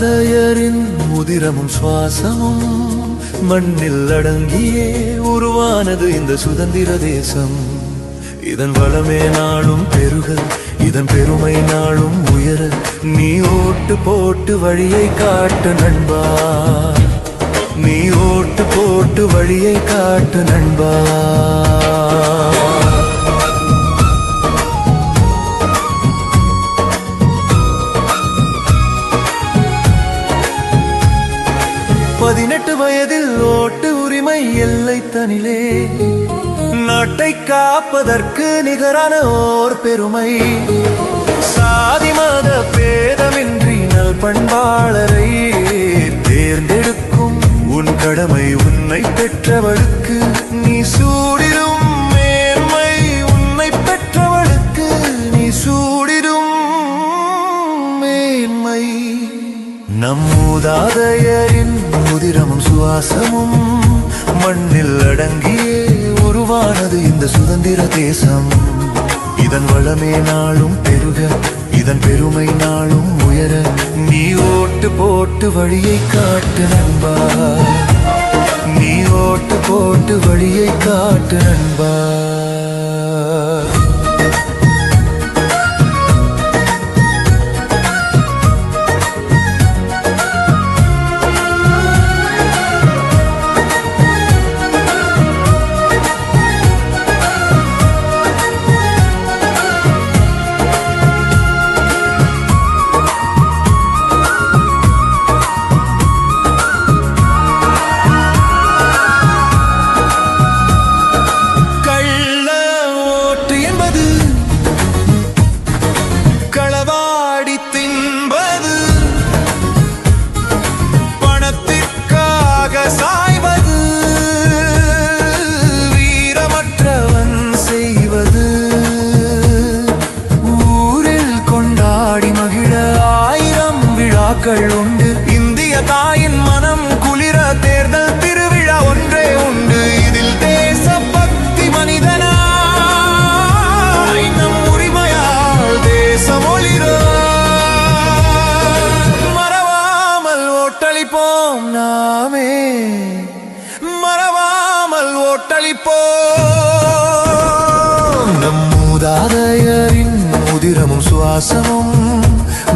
மூதாதையரின் உதிரமும் சுவாசமும் மண்ணில் அடங்கியே உருவானது இந்த சுதந்திர தேசம். இதன் வளமே நாளும் பெருக, இதன் பெருமை நாளும் உயர. நீ ஓட்டு போட்டு வழியை காட்டு நண்பா, நீ ஓட்டு போட்டு வழியை காட்டு நண்பா. பதினெட்டு வயதில் ஓட்டு உரிமை எல்லை தனிலே, நாட்டை காப்பதற்கு நிகரான ஓர் பெருமை. சாதி மத பேதமின்றி நல் பண்பாளரை தேர்ந்தெடுக்கும் உன் கடமை. உன்னை பெற்றவளுக்கு நீ சூடிடும் மேன்மை, உன்னை பெற்றவளுக்கு நீ சூடிடும் மேன்மை. நம் மூதாதையரின் உதிரமும் சுவாசமும் மண்ணில் அடங்கியே உருவானது இந்த சுதந்திர தேசம். இதன் வளமே நாளும் பெருக, இதன் பெருமை நாளும் உயர. நீ ஓட்டு போட்டு வழியை காட்டு நண்பா, நீ ஓட்டு போட்டு வழியை காட்டு நண்பா. உண்டு இந்திய தாயின் மனம் குளிர தேர்தல் திருவிழா ஒன்றே உண்டு. இதில் தேச பக்தி மனிதனாய் நம் உரிமையால் தேசம் ஒளிர. மறவாமல் ஓட்டளிப்போம் நாமே, மறவாமல் ஓட்டளிப்போம். நம் மூதாதையரின் உதிரமும் சுவாசமும்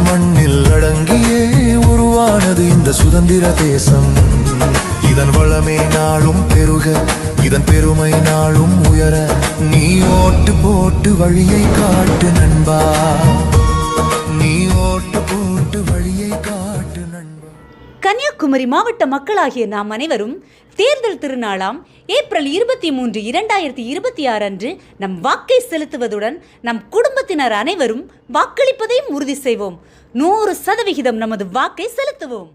மண்ணில் அடங்கியே உருவானது இந்த சுதந்திர தேசம். இதன் வளமே நாளும் பெருக, இதன் பெருமை நாளும் உயர. நீ ஓட்டு போட்டு வழியை காட்டு நண்பா, நீ ஓட்டு போட்டு வழியை காட்டு நண்பா. கன்னியாகுமரி மாவட்ட மக்களாகிய நாம் அனைவரும் தேர்தல் திருநாளாம் ஏப்ரல் 23, 2026 அன்று நம் வாக்கை செலுத்துவதுடன் நம் குடும்பத்தினர் அனைவரும் வாக்களிப்பதையும் உறுதி செய்வோம். 100% நமது வாக்கை செலுத்துவோம்.